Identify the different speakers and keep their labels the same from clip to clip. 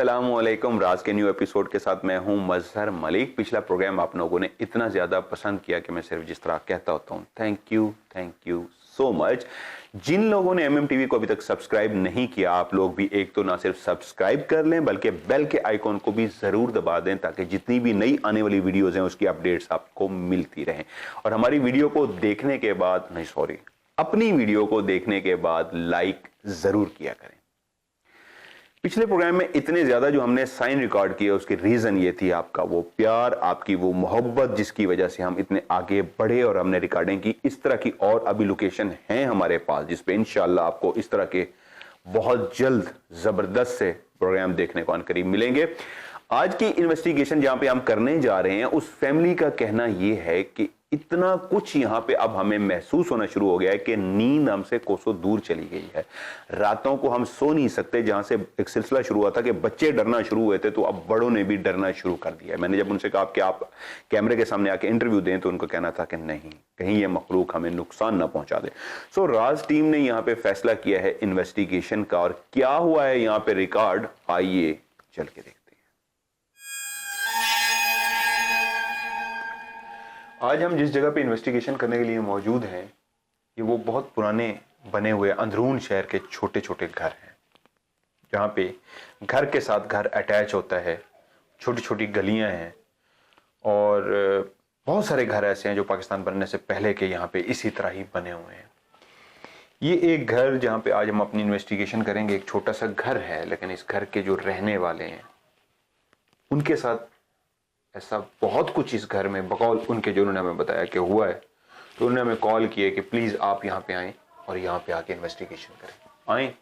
Speaker 1: अस्सलामुअलैकुम। राज के new episode के साथ मैं हूं मजहर मलिक। पिछला प्रोग्राम आप लोगों ने इतना ज़्यादा पसंद किया कि मैं सिर्फ जिस तरह कहता होता हूं थैंक यू सो मच। जिन लोगों ने एमएम टीवी को अभी तक सब्सक्राइब नहीं किया, आप लोग भी एक तो ना सिर्फ सब्सक्राइब कर लें बल्कि बेल के आइकॉन को भी ज़रूर दबा दें ताकि जितनी भी नई आने वाली वीडियोज़ हैं उसकी अपडेट्स आपको मिलती रहें। और हमारी वीडियो को देखने के बाद अपनी वीडियो को देखने के बाद लाइक ज़रूर किया करें। पिछले प्रोग्राम में इतने ज्यादा जो हमने साइन रिकॉर्ड किए उसकी रीजन ये थी आपका वो प्यार, आपकी वो मोहब्बत जिसकी वजह से हम इतने आगे बढ़े और हमने रिकॉर्डिंग की। इस तरह की और अभी लोकेशन है हमारे पास जिस पे इंशाल्लाह आपको इस तरह के बहुत जल्द जबरदस्त से प्रोग्राम देखने को अनकरीब मिलेंगे। आज की इन्वेस्टिगेशन जहां पे हम करने जा रहे हैं उस फैमिली का कहना यह है कि इतना कुछ यहां पे अब हमें महसूस होना शुरू हो गया है कि नींद हमसे कोसों दूर चली गई है। रातों को हम सो नहीं सकते। जहां से एक सिलसिला शुरू हुआ था कि बच्चे डरना शुरू हुए थे तो अब बड़ों ने भी डरना शुरू कर दिया है। मैंने जब उनसे कहा कि आप कैमरे के सामने आके इंटरव्यू दें तो उनको कहना था कि नहीं, कहीं ये मखलूक हमें नुकसान ना पहुंचा दे। सो राज टीम ने यहां पे फैसला किया है इन्वेस्टिगेशन का, और क्या हुआ है यहां पे रिकॉर्ड, आइए चल के देखते हैं। आज हम जिस जगह पे इन्वेस्टिगेशन करने के लिए मौजूद हैं ये वो बहुत पुराने बने हुए अंदरून शहर के छोटे छोटे घर हैं, जहाँ पे घर के साथ घर अटैच होता है, छोटी छोटी गलियां हैं और बहुत सारे घर ऐसे हैं जो पाकिस्तान बनने से पहले के यहाँ पे इसी तरह ही बने हुए हैं। ये एक घर जहाँ पे आज हम अपनी इन्वेस्टिगेशन करेंगे, एक छोटा सा घर है, लेकिन इस घर के जो रहने वाले हैं उनके साथ ऐसा बहुत कुछ इस घर में बकौल उनके जो उन्होंने हमें बताया कि हुआ है, तो उन्होंने हमें कॉल किया कि प्लीज आप यहाँ पे आएं और यहाँ पे आके इन्वेस्टिगेशन करें। आए।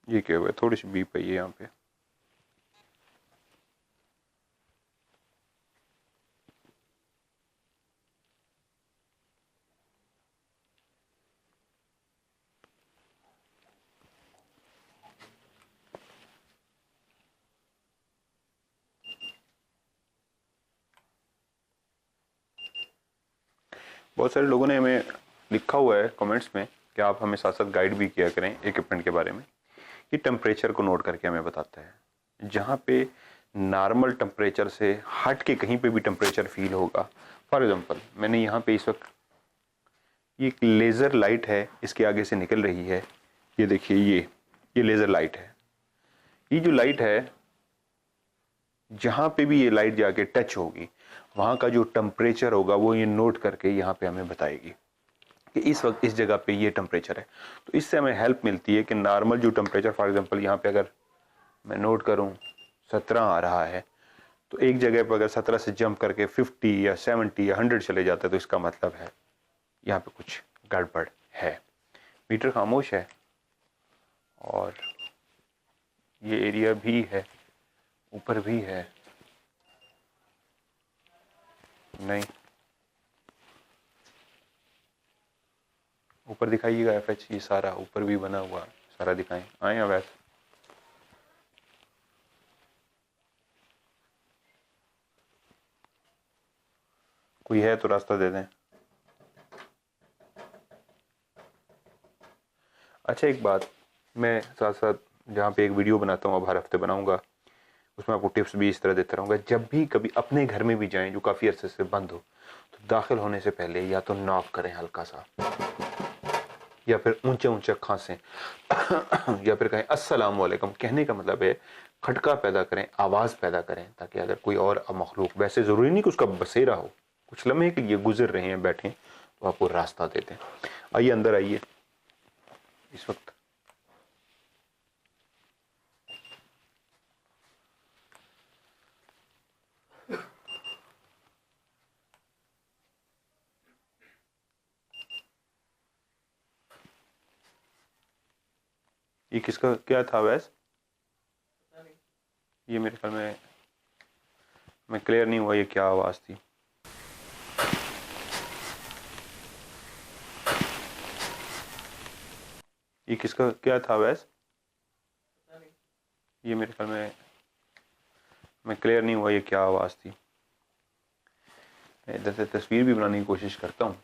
Speaker 1: ये क्या हुआ है? थोड़ी सी बीप आई है यहाँ पे। बहुत सारे लोगों ने हमें लिखा हुआ है कमेंट्स में कि आप हमें साथ साथ गाइड भी किया करें इक्विपमेंट के बारे में। ये टेम्परेचर को नोट करके हमें बताता है। जहाँ पे नॉर्मल टेम्परेचर से हट के कहीं पे भी टेम्परेचर फील होगा, फॉर एग्जांपल मैंने यहाँ पे इस वक्त ये एक लेज़र लाइट है, इसके आगे से निकल रही है। ये देखिए, ये लेज़र लाइट है। ये जो लाइट है, जहाँ पे भी ये लाइट जाके टच होगी वहाँ का जो टेम्परेचर होगा वो ये नोट करके यहाँ पे हमें बताएगी कि इस वक्त इस जगह पे ये टेम्परेचर है। तो इससे हमें हेल्प मिलती है कि नॉर्मल जो टेम्परेचर, फॉर एग्जांपल यहाँ पे अगर मैं नोट करूँ 17 आ रहा है, तो एक जगह पर अगर 17 से जंप करके 50 या 70 या 100 चले जाता है तो इसका मतलब है यहाँ पे कुछ गड़बड़ है। मीटर खामोश है और ये एरिया भी है, ऊपर भी है, नहीं ऊपर दिखाइएगा एफएच, ये सारा ऊपर भी बना हुआ सारा दिखाएं। आए अवैध, कोई है तो रास्ता दे दें। अच्छा, एक बात, मैं साथ साथ जहाँ पे एक वीडियो बनाता हूँ, अब हर हफ्ते बनाऊंगा, उसमें आपको टिप्स भी इस तरह देता रहूँगा। जब भी कभी अपने घर में भी जाएं जो काफ़ी अरसे से बंद हो, तो दाखिल होने से पहले या तो नॉक करें हल्का सा, या फिर ऊंचे ऊंचे खांसें या फिर कहें अस्सलाम वालेकुम। कहने का मतलब है खटका पैदा करें, आवाज़ पैदा करें, ताकि अगर कोई और मखलूक, वैसे ज़रूरी नहीं कि उसका बसेरा हो, कुछ लम्हे के लिए गुजर रहे हैं बैठे, तो आपको रास्ता दे दें। आइए अंदर आइए। इस वक्त ये किसका क्या था वैस? ये मेरे ख्याल में मैं क्लियर नहीं हुआ ये क्या आवाज़ थी। ये किसका क्या था वैस? ये मेरे ख्याल में मैं क्लियर नहीं हुआ ये क्या आवाज़ थी। मैं इधर से तस्वीर भी बनाने की कोशिश करता हूँ।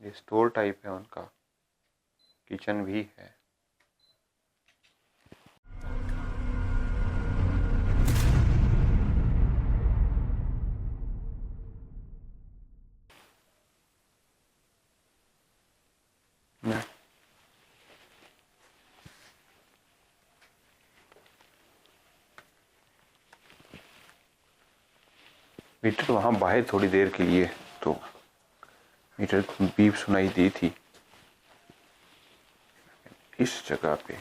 Speaker 1: ये स्टोर टाइप है उनका, किचन भी है। मीटर वहाँ बाहर थोड़ी देर के लिए तो मीटर बीप सुनाई दी थी। इस जगह पे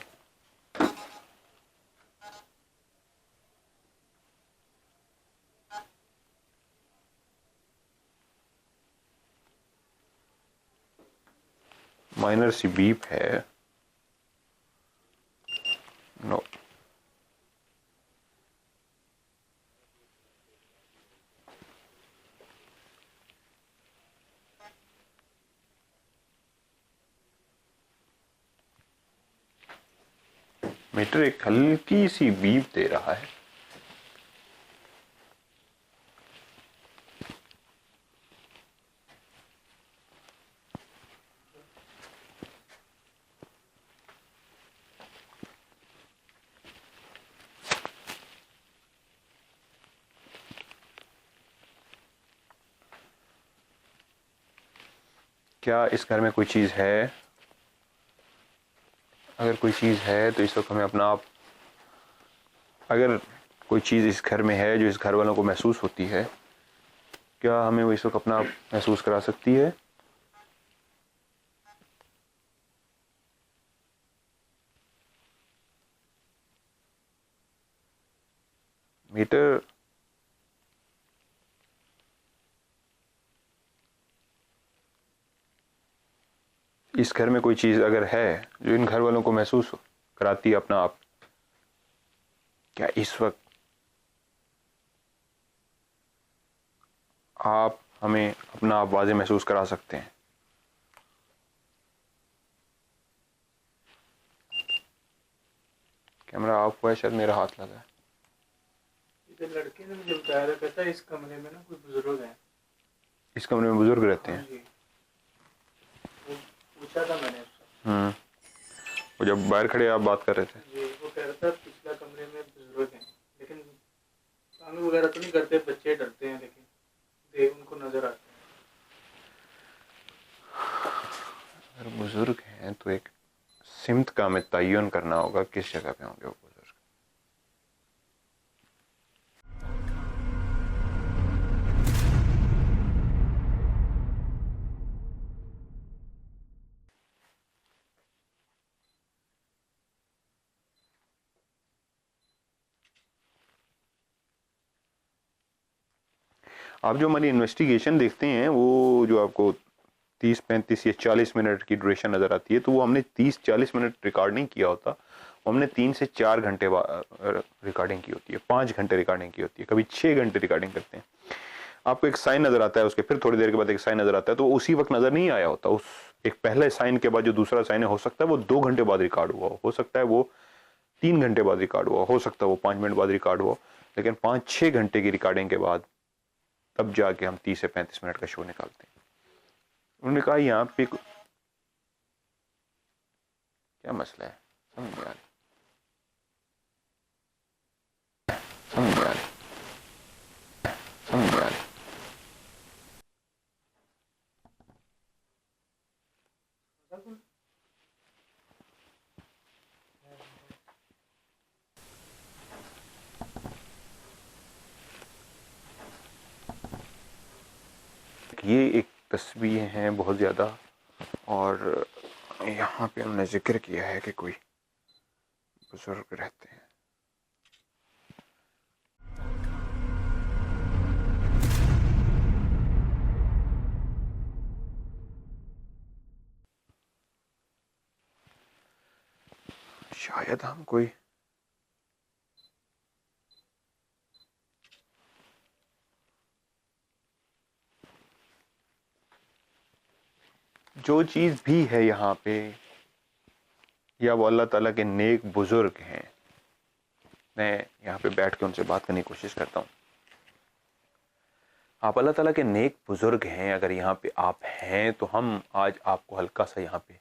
Speaker 1: माइनर सी बीप है। नो, मीटर एक हल्की सी बीप दे रहा है। क्या इस घर में कोई चीज़ है? अगर कोई चीज़ है तो इस वक्त हमें अपना आप, अगर कोई चीज़ इस घर में है जो इस घर वालों को महसूस होती है, क्या हमें वो इस वक्त अपना आप महसूस करा सकती है? मीटर इस घर में कोई चीज़ अगर है जो इन घर वालों को महसूस कराती है अपना आप, क्या इस वक्त आप हमें अपना आप वाज़े महसूस करा सकते हैं? कैमरा ऑफ हुआ है, शायद मेरा हाथ लगा है।
Speaker 2: इधर लड़के ने मुझे बताया था, कहता है इस कमरे में ना कोई बुजुर्ग है।
Speaker 1: इस कमरे में बुजुर्ग रहते
Speaker 2: हाँ
Speaker 1: हैं?
Speaker 2: जी, वो पूछा था मैंने उससे।
Speaker 1: वो जब बाहर खड़े आप बात कर रहे थे?
Speaker 2: जी, वो कह रहा था पिछला कमरे में बुजुर्ग हैं, लेकिन काम वगैरह तो नहीं करते, बच्चे डरते हैं, लेकिन देख उनको नजर आते हैं।
Speaker 1: अगर बुजुर्ग हैं तो एक सिमत का हमें तयन करना होगा, किस जगह पे होंगे वो बुजुर्ग। आप जो हमारी इन्वेस्टिगेशन देखते हैं वो जो आपको 30-35 या 40 मिनट की ड्यूरेशन नज़र आती है, तो वो हमने 30-40 मिनट रिकॉर्ड नहीं किया होता, वो हमने 3 से 4 घंटे रिकॉर्डिंग की होती है, 5 घंटे रिकॉर्डिंग की होती है, कभी 6 घंटे रिकॉर्डिंग करते हैं। आपको एक साइन नज़र आता है, उसके फिर थोड़ी देर के बाद एक साइन नज़र आता है, तो उसी वक्त नज़र नहीं आया होता। उस एक पहले साइन के बाद जो दूसरा साइन है, हो सकता है वो 2 घंटे बाद रिकॉर्ड हुआ हो सकता है वो 3 घंटे बाद रिकॉर्ड हुआ हो सकता है वो 5 मिनट बाद रिकॉर्ड हुआ, लेकिन 5-6 घंटे की रिकॉर्डिंग के बाद तब जाके हम 30 से 35 मिनट का शो निकालते हैं। उन्होंने कहा यहाँ पे क्या मसला है, समझ नहीं आ रही, समझ नहीं आ रही, समझ नहीं आ रही। ये एक तस्वीर हैं बहुत ज़्यादा, और यहाँ पे हमने जिक्र किया है कि कोई बुजुर्ग रहते हैं। शायद हम कोई जो चीज़ भी है यहाँ पे, या वो अल्लाह ताला के नेक बुजुर्ग हैं। मैं यहाँ पे बैठ के उनसे बात करने की कोशिश करता हूँ। आप अल्लाह ताला के नेक बुजुर्ग हैं, अगर यहाँ पे आप हैं तो हम आज आपको हल्का सा यहाँ पे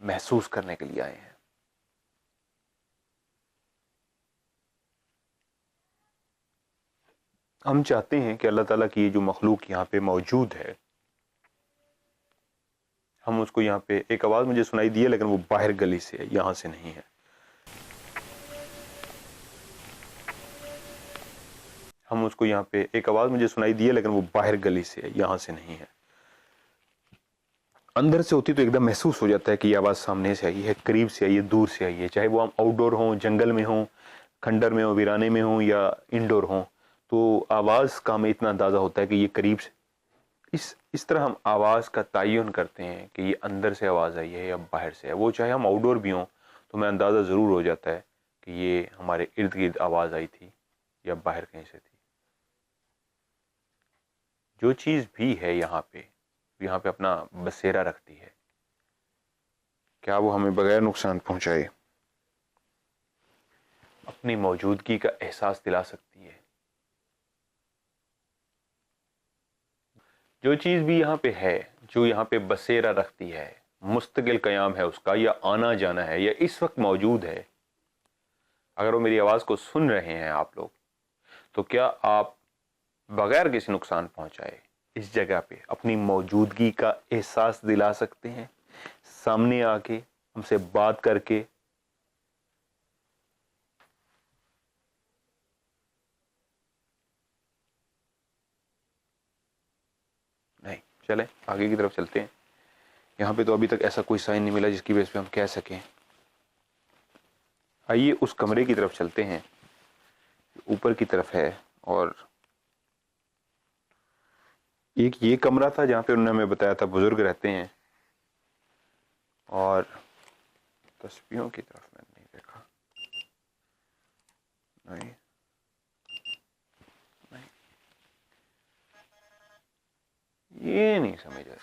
Speaker 1: महसूस करने के लिए आए हैं। हम चाहते हैं कि अल्लाह ताला की ये जो मखलूक यहाँ पे मौजूद है, हम उसको यहाँ पे, एक आवाज़ मुझे सुनाई दी है लेकिन वो बाहर गली से है, यहाँ से नहीं है। हम उसको यहाँ पे, एक आवाज़ मुझे सुनाई दी है लेकिन वो बाहर गली से है, यहाँ से नहीं है। अंदर से होती तो एकदम महसूस हो जाता है कि ये आवाज़ सामने से आई है, करीब से आई है, दूर से आई है। चाहे वो हम आउटडोर हों, जंगल में हों, खंडर में हो, वीराने में हों या इंडोर हों, तो आवाज़ का हमें इतना अंदाज़ा होता है कि ये करीब से, इस तरह हम आवाज़ का तयन करते हैं कि ये अंदर से आवाज़ आई है या बाहर से है। वो चाहे हम आउटडोर भी हों तो हमें अंदाज़ा ज़रूर हो जाता है कि ये हमारे इर्द गिर्द आवाज़ आई थी या बाहर कहीं से थी। जो चीज़ भी है यहाँ पे अपना बसेरा रखती है, क्या वो हमें बगैर नुकसान पहुंचाए अपनी मौजूदगी का एहसास दिला सकती है। जो चीज़ भी यहाँ पे है, जो यहाँ पे बसेरा रखती है, मुस्तकिल क़याम है उसका, या आना जाना है, या इस वक्त मौजूद है, अगर वो मेरी आवाज़ को सुन रहे हैं आप लोग, तो क्या आप बगैर किसी नुकसान पहुंचाए इस जगह पे अपनी मौजूदगी का एहसास दिला सकते हैं, सामने आके हमसे बात करके? नहीं। चलें आगे की तरफ चलते हैं। यहाँ पे तो अभी तक ऐसा कोई साइन नहीं मिला जिसकी बेस पे हम कह सकें। आइए उस कमरे की तरफ चलते हैं, ऊपर की तरफ है। और एक ये कमरा था जहाँ पे उन्होंने हमें बताया था बुजुर्ग रहते हैं, और तस्वीरों की तरफ मैंने नहीं देखा। नहीं, नहीं, ये नहीं समझ आया।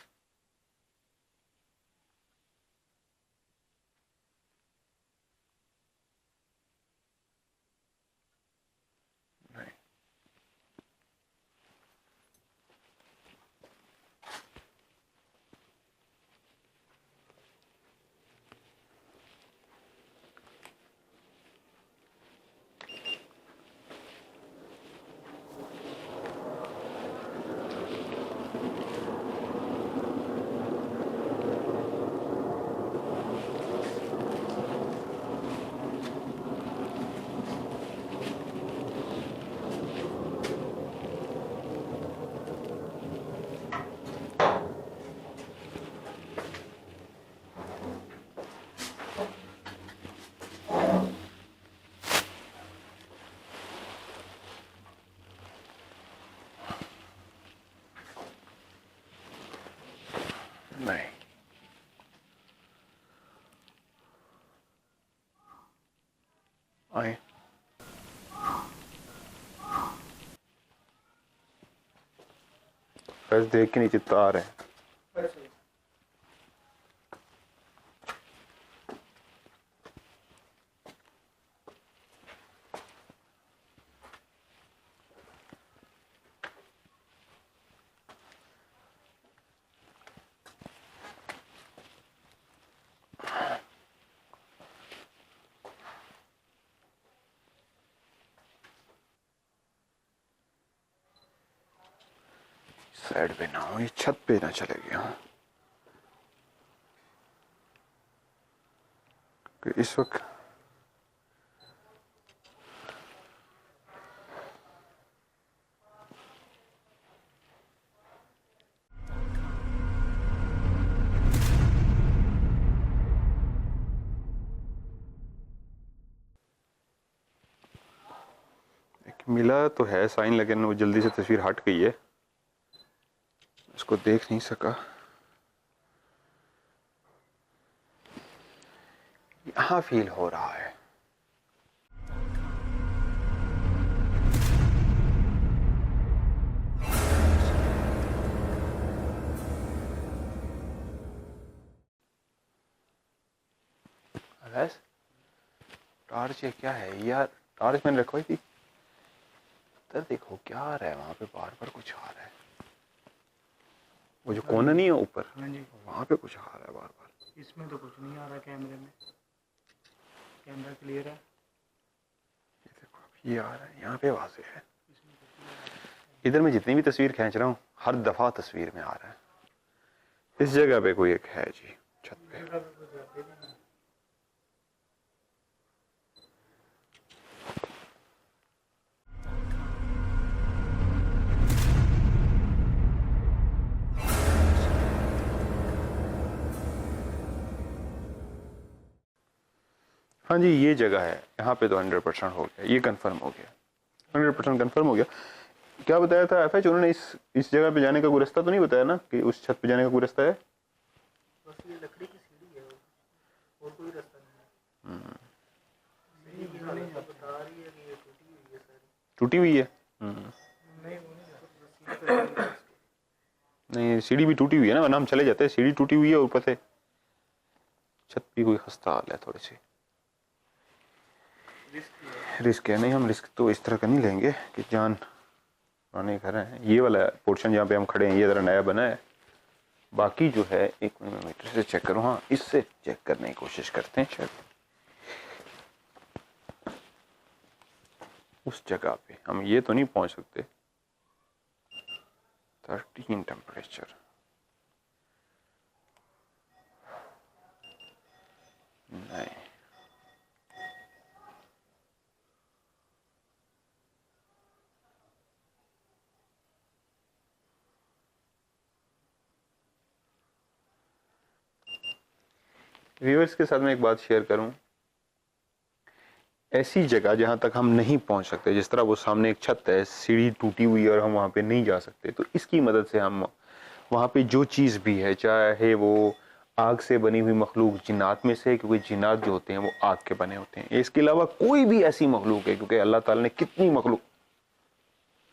Speaker 1: नहीं, नहीं। आए, बस देख के नीचे तार है।
Speaker 2: अच्छा
Speaker 1: साइड पे ना हो, ये छत पे ना चले गया कि इस वक्त मिला तो है साइन, लेकिन वो जल्दी से तस्वीर हट गई है, उसको देख नहीं सका। यहाँ फील हो रहा है। बस टॉर्च है, क्या है यार, टॉर्च मैंने रखवाई थी। इधर देखो क्या आ रहा है, वहां पे बार बार कुछ आ रहा है। वो जो कोना नहीं है ऊपर,
Speaker 2: हाँ जी,
Speaker 1: वहां पे कुछ आ रहा है बार बार।
Speaker 2: इसमें तो कुछ नहीं आ रहा कैमरे में, कैमरा क्लियर है।
Speaker 1: ये देखो अब ये आ रहा है, यहाँ पे वाज़ेह है। इधर मैं जितनी भी तस्वीर खींच रहा हूँ हर दफा तस्वीर में आ रहा है। इस जगह पे कोई एक है जी, छत पे। हाँ जी ये जगह है, यहाँ पे तो 100% हो गया, ये कंफर्म हो गया, 100% कंफर्म हो गया। क्या बताया था एफएच उन्होंने, इस जगह पे जाने का कोई रास्ता तो नहीं बताया ना, कि उस छत पे जाने का कोई रास्ता है?
Speaker 2: बस ये लकड़ी की सीढ़ी है, और कोई रास्ता नहीं है। सीढ़ी की हालत बता रही है कि ये टूटी हुई है सारी।
Speaker 1: टूटी हुई है?
Speaker 2: नहीं वो नहीं,
Speaker 1: नहीं सीढ़ी भी टूटी हुई है ना, वरना हम चले जाते हैं। सीढ़ी टूटी हुई है, ऊपर से छत भी कोई खस्ता हाल है थोड़ी सी। रिस्क है, नहीं हम रिस्क तो इस तरह का नहीं लेंगे कि जान आने घर है। ये वाला पोर्शन जहाँ पे हम खड़े हैं ये ज़रा नया बना है, बाकी जो है 1 मिलीमीटर से चेक करो। हाँ इससे चेक करने की कोशिश करते हैं, शायद उस जगह पे हम ये तो नहीं पहुंच सकते। 13 टेम्परेचर नहीं, व्यूअर्स के साथ मैं एक बात शेयर करूं, ऐसी जगह जहां तक हम नहीं पहुंच सकते, जिस तरह वो सामने एक छत है, सीढ़ी टूटी हुई है और हम वहां पे नहीं जा सकते, तो इसकी मदद से हम वहां पे जो चीज़ भी है, चाहे वो आग से बनी हुई मखलूक जिन्नात में से, क्योंकि जिन्नात जो होते हैं वो आग के बने होते हैं, इसके अलावा कोई भी ऐसी मखलूक है, क्योंकि अल्लाह ताला ने कितनी मखलूक,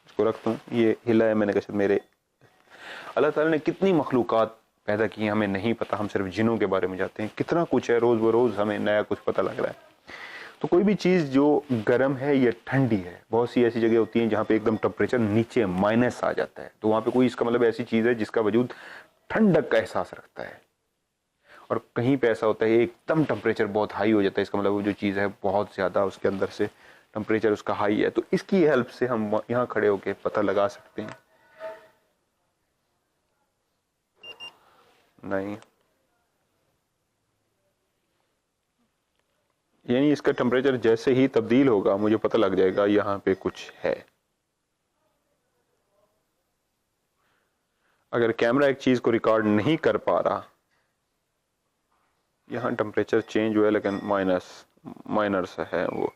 Speaker 1: इसको रखता हूँ, ये हिला है मैंने कहा मेरे, अल्लाह ताला ने कितनी मखलूकात पैदा की हमें नहीं पता, हम सिर्फ जिनों के बारे में जानते हैं। कितना कुछ है, रोज़ बरोज़ हमें नया कुछ पता लग रहा है। तो कोई भी चीज़ जो गर्म है या ठंडी है, बहुत सी ऐसी जगह होती हैं जहाँ पे एकदम टेम्परेचर नीचे माइनस आ जाता है, तो वहाँ पे कोई इसका मतलब ऐसी चीज़ है जिसका वजूद ठंडक का एहसास रखता है। और कहीं पे ऐसा होता है एकदम टेम्परेचर बहुत हाई हो जाता है, इसका मतलब वो जो चीज़ है बहुत ज़्यादा उसके अंदर से टेम्परेचर उसका हाई है। तो इसकी हेल्प से हम यहाँ खड़े होकर पता लगा सकते हैं। नहीं, यानी इसका टेम्परेचर जैसे ही तब्दील होगा मुझे पता लग जाएगा यहाँ पे कुछ है। अगर कैमरा एक चीज को रिकॉर्ड नहीं कर पा रहा, यहाँ टेम्परेचर चेंज हुआ है लेकिन माइनर सा है, वो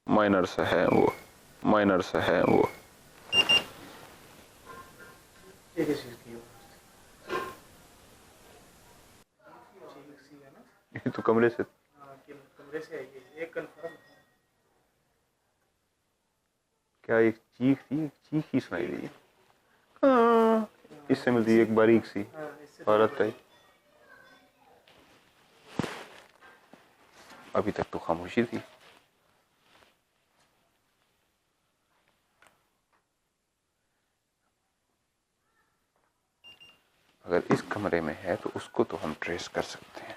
Speaker 1: माइनर सा है, वो माइनर सा है, वो ये तो कमरे से,
Speaker 2: कमरे से आई है, एक कंफर्म।
Speaker 1: क्या एक चीख थी, एक चीख ही सुनाई दी। हाँ, इससे मिलती है एक बारीक सी औरत टाइप। अभी तक तो खामोशी थी। अगर इस कमरे में है तो उसको तो हम ट्रेस कर सकते हैं।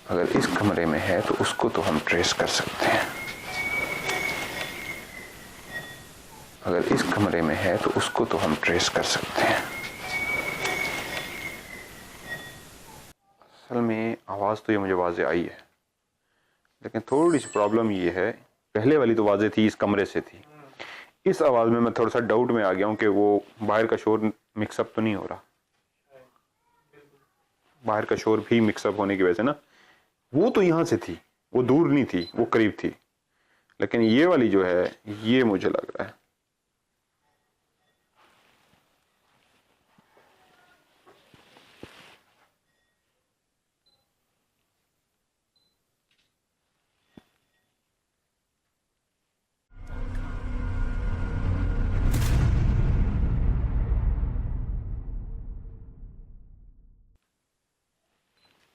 Speaker 1: अगर इस कमरे में है तो उसको तो हम ट्रेस कर सकते हैं। अगर इस कमरे में है तो उसको तो हम ट्रेस कर सकते हैं। असल में आवाज़ तो ये मुझे वाज़े आई है, लेकिन थोड़ी सी प्रॉब्लम ये है, पहले वाली तो वाज़े थी, इस कमरे से थी, इस आवाज़ में मैं थोड़ा सा डाउट में आ गया हूँ कि वो बाहर का शोर मिक्सअप तो नहीं हो रहा। बाहर का शोर भी मिक्सअप होने की वजह से ना, वो तो यहाँ से थी, वो दूर नहीं थी, वो करीब थी, लेकिन ये वाली जो है ये मुझे लग रहा है।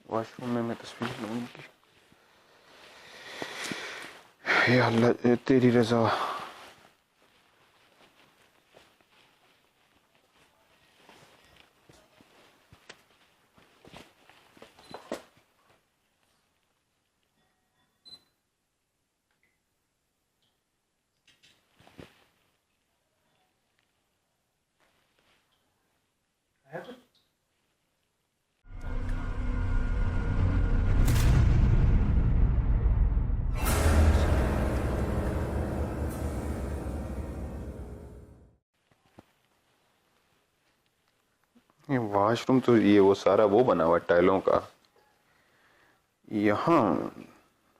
Speaker 1: वॉशरूम में मैं तस्वीर लूंगी। या अल्लाह तेरी रजा।
Speaker 2: है कुछ?
Speaker 1: ये वॉशरूम तो ये वो सारा वो बना हुआ टाइलों का। यहाँ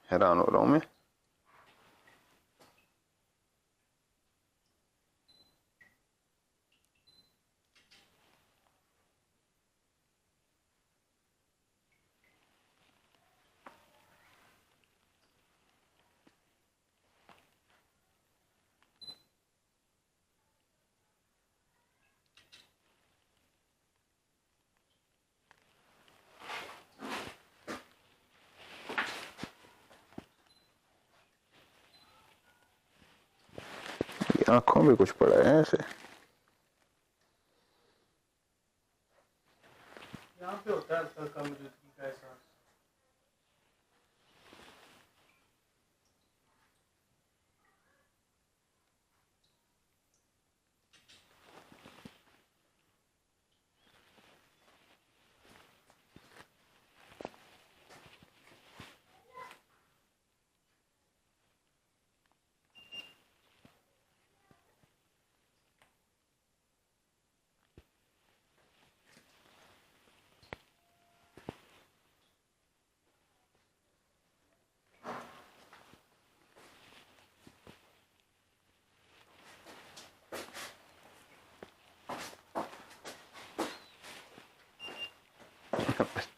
Speaker 1: हैरान हो रहा हूँ मैं। आंखों में कुछ पड़ा है ऐसे।
Speaker 2: यहाँ पे होता है आजकल कमजोरी का एहसास।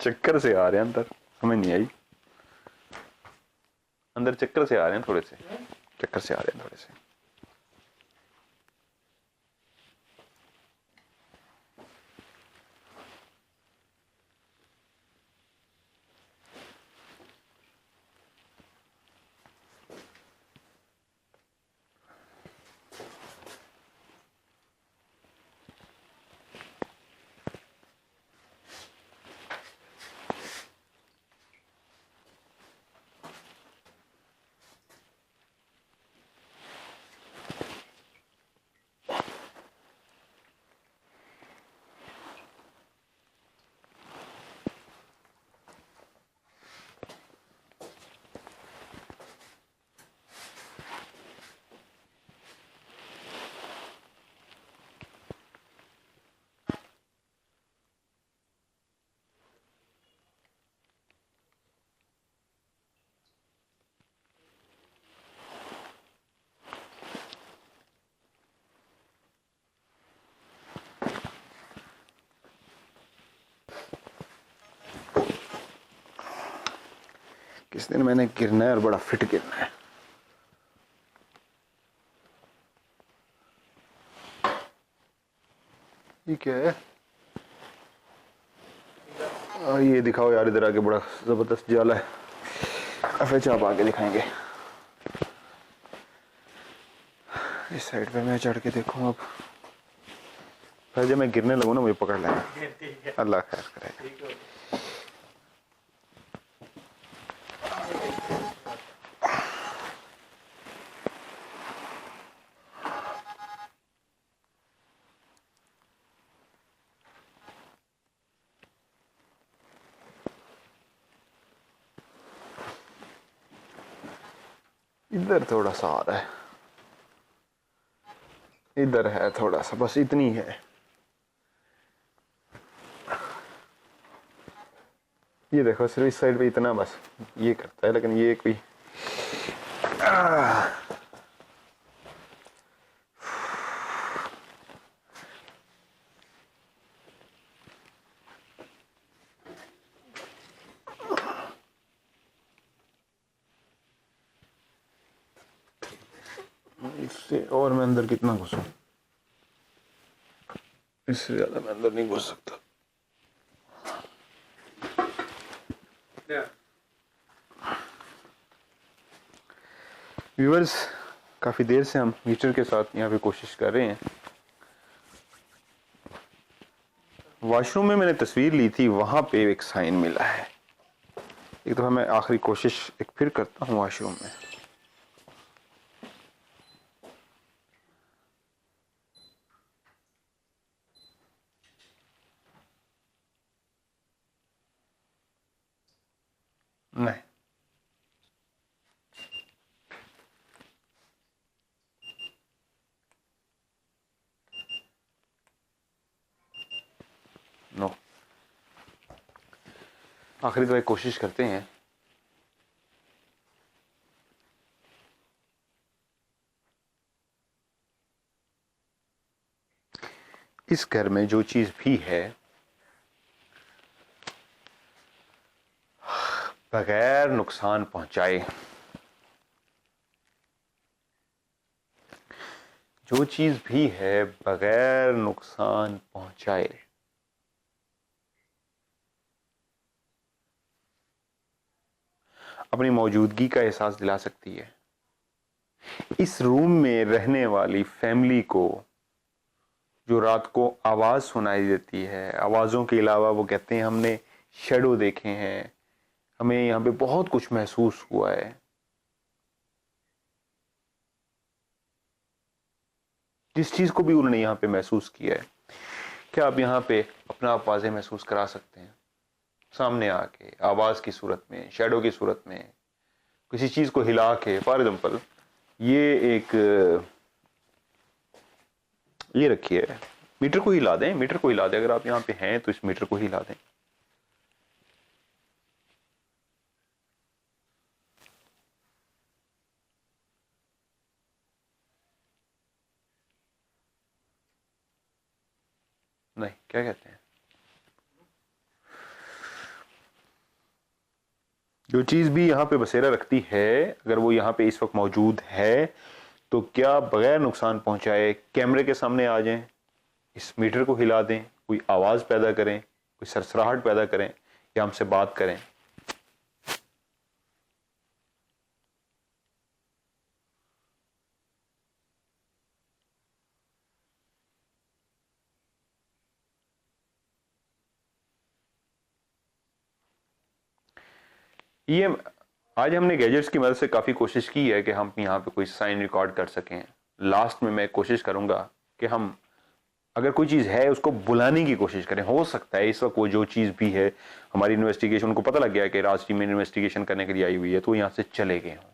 Speaker 1: चक्कर से आ रहे हैं अंदर, समझ नहीं आई। अंदर चक्कर से आ रहे हैं थोड़े से, चक्कर से आ रहे हैं थोड़े से। किस दिन मैंने गिरना है और बड़ा फिट गिरना है। ये क्या है? ये दिखाओ यार, इधर आके बड़ा जबरदस्त जाला है। एफएच आप आगे दिखाएंगे। इस साइड पे मैं चढ़ के देखूं अब। फिर जब मैं गिरने लगूं ना मुझे पकड़ लेना। अल्लाह खैर करे। इधर थोड़ा सा आ रहा है। इधर है थोड़ा सा, बस इतनी है। ये देखो सिर्फ इस साइड पे इतना बस ये करता है, लेकिन ये कोई इससे और मैं अंदर कितना घुसूं, इससे ज्यादा मैं अंदर नहीं घुस सकता। व्यूअर्स, काफी देर से हम हीटर के साथ यहाँ पे कोशिश कर रहे हैं। वॉशरूम में मैंने तस्वीर ली थी, वहां पे एक साइन मिला है। एक तो मैं आखिरी कोशिश एक फिर करता हूँ वॉशरूम में। नहीं, नो, आखिरी तो एक कोशिश करते हैं। इस घर में जो चीज भी है बगैर नुकसान पहुंचाए, जो चीज भी है बगैर नुकसान पहुंचाए अपनी मौजूदगी का एहसास दिला सकती है। इस रूम में रहने वाली फैमिली को जो रात को आवाज सुनाई देती है, आवाजों के अलावा वो कहते हैं हमने शैडो देखे हैं, हमें यहाँ पे बहुत कुछ महसूस हुआ है, जिस चीज को भी उन्होंने यहाँ पे महसूस किया है, क्या आप यहाँ पे अपना आप वाज़ेह महसूस करा सकते हैं? सामने आके आवाज की सूरत में, शैडो की सूरत में, किसी चीज को हिला के। फॉर एग्जाम्पल ये रखिए, मीटर को हिला दें, मीटर को हिला दें। अगर आप यहाँ पे हैं तो इस मीटर को हिला दें। नहीं, क्या कहते हैं, जो चीज भी यहाँ पे बसेरा रखती है, अगर वो यहाँ पे इस वक्त मौजूद है तो क्या बगैर नुकसान पहुंचाए कैमरे के सामने आ जाएं, इस मीटर को हिला दें, कोई आवाज पैदा करें, कोई सरसराहट पैदा करें या हमसे बात करें। ये आज हमने गैजेट्स की मदद से काफ़ी कोशिश की है कि हम यहाँ पे कोई साइन रिकॉर्ड कर सकें। लास्ट में मैं कोशिश करूँगा कि हम अगर कोई चीज़ है उसको बुलाने की कोशिश करें। हो सकता है इस वक्त वो जो चीज़ भी है, हमारी इन्वेस्टिगेशन, उनको पता लग गया है कि राज टीम इन्वेस्टिगेशन करने के लिए आई हुई है, तो यहाँ से चले गए हों।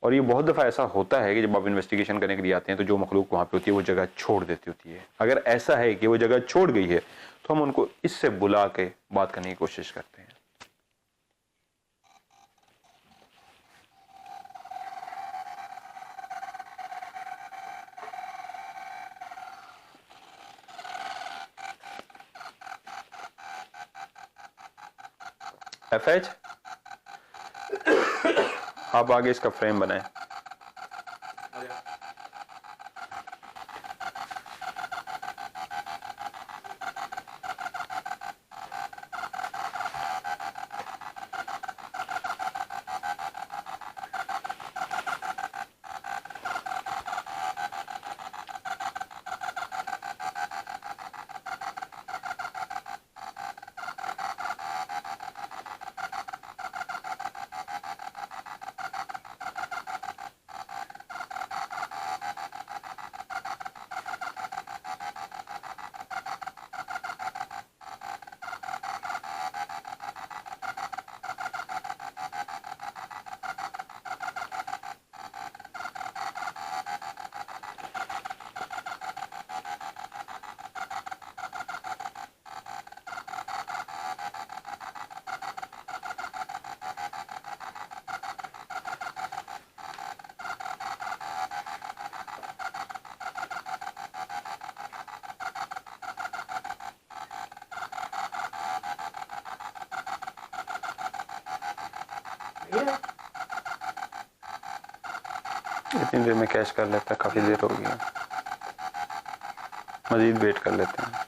Speaker 1: और ये बहुत दफ़ा ऐसा होता है कि जब आप इन्वेस्टिगेशन करने के लिए आते हैं तो जो मखलूक वहाँ पे होती है वो जगह छोड़ देती होती है। अगर ऐसा है कि वो जगह छोड़ गई है तो हम उनको इससे बुला के बात करने की कोशिश करते हैं। FH, आप आगे इसका फ्रेम बनाएं। इतनी देर में कैश कर लेता है, काफी देर हो गई है, मजीद वेट कर लेते हैं।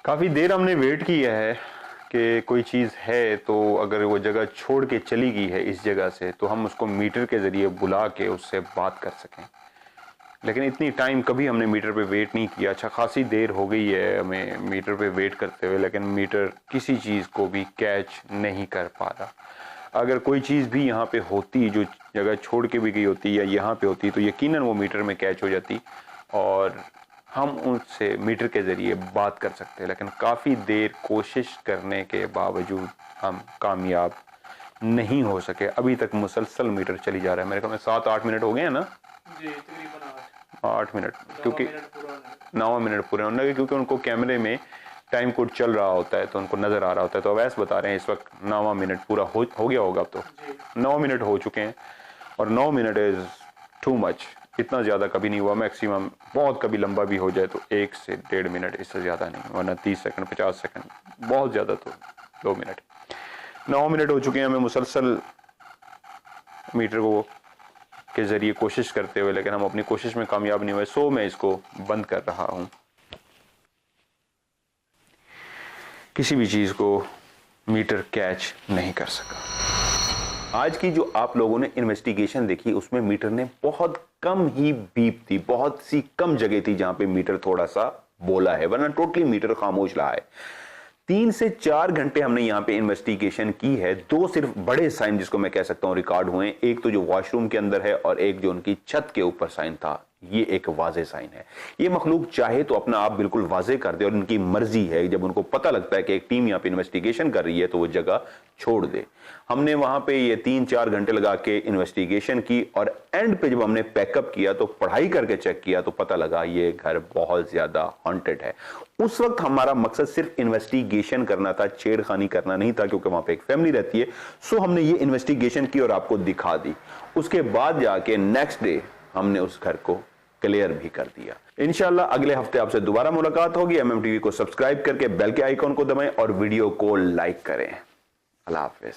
Speaker 1: काफ़ी देर हमने वेट किया है कि कोई चीज़ है, तो अगर वो जगह छोड़ के चली गई है इस जगह से, तो हम उसको मीटर के ज़रिए बुला के उससे बात कर सकें। लेकिन इतनी टाइम कभी हमने मीटर पे वेट नहीं किया। अच्छा खासी देर हो गई है हमें मीटर पे वेट करते हुए, लेकिन मीटर किसी चीज़ को भी कैच नहीं कर पा रहा। अगर कोई चीज़ भी यहाँ पे होती जो जगह छोड़ के भी गई होती या यहाँ पे होती, तो यकीनन वो मीटर में कैच हो जाती और हम उनसे मीटर के ज़रिए बात कर सकते हैं। लेकिन काफ़ी देर कोशिश करने के बावजूद हम कामयाब नहीं हो सके। अभी तक मुसलसल मीटर चली जा रहा है। मेरे ख्याल में 7-8 मिनट हो गए हैं ना
Speaker 2: जी, तकरीबन
Speaker 1: 8 मिनट, क्योंकि 9 मिनट पूरे होने लगे, क्योंकि उनको कैमरे में टाइम कोड चल रहा होता है तो उनको नज़र आ रहा होता है। तो अवैस बता रहे हैं इस वक्त 9वां मिनट पूरा हो गया होगा। अब तो 9 मिनट हो चुके हैं और 9 मिनट इज़ टू मच। इतना ज़्यादा कभी नहीं हुआ। मैक्सिमम बहुत कभी लंबा भी हो जाए तो 1 से 1.5 मिनट, इससे ज़्यादा नहीं, वरना 30 सेकंड 50 सेकंड, बहुत ज़्यादा तो 2 मिनट। 9 मिनट हो चुके हैं हमें मुसलसल मीटर को के ज़रिए कोशिश करते हुए, लेकिन हम अपनी कोशिश में कामयाब नहीं हुए। सो मैं इसको बंद कर रहा हूँ। किसी भी चीज़ को मीटर कैच नहीं कर सका। आज की जो आप लोगों ने इन्वेस्टिगेशन देखी उसमें मीटर ने बहुत कम ही बीप थी, बहुत सी कम जगह थी जहां पे मीटर थोड़ा सा बोला है, वरना टोटली मीटर खामोश रहा है। 3 से 4 घंटे हमने यहाँ पे इन्वेस्टिगेशन की है। 2 सिर्फ बड़े साइन जिसको मैं कह सकता हूँ रिकॉर्ड हुए, एक तो जो वॉशरूम के अंदर है और एक जो उनकी छत के ऊपर साइन था। ये एक वाजे साइन है। ये मखलूक चाहे तो अपना आप बिल्कुल वाजे कर दे और उनकी मर्जी है, जब उनको पता लगता है कि एक टीम यहाँ पे इन्वेस्टिगेशन कर रही है तो वो जगह छोड़ दे। हमने वहां पे ये 3-4 घंटे लगा के इन्वेस्टिगेशन की और एंड पे जब हमने पैकअप किया तो पढ़ाई करके चेक किया तो पता लगा ये घर बहुत ज्यादा हॉन्टेड है। उस वक्त हमारा मकसद सिर्फ इन्वेस्टिगेशन करना था, छेड़खानी करना नहीं था, क्योंकि वहां पे एक फैमिली रहती है। सो हमने ये इन्वेस्टिगेशन की और आपको दिखा दी। उसके बाद जाके नेक्स्ट डे हमने उस घर को क्लियर भी कर दिया। इंशाल्लाह अगले हफ्ते आपसे दोबारा मुलाकात होगी। MMTV को सब्सक्राइब करके बेल के आइकॉन को दबाएं और वीडियो को लाइक करें। अल्लाह हाफिज।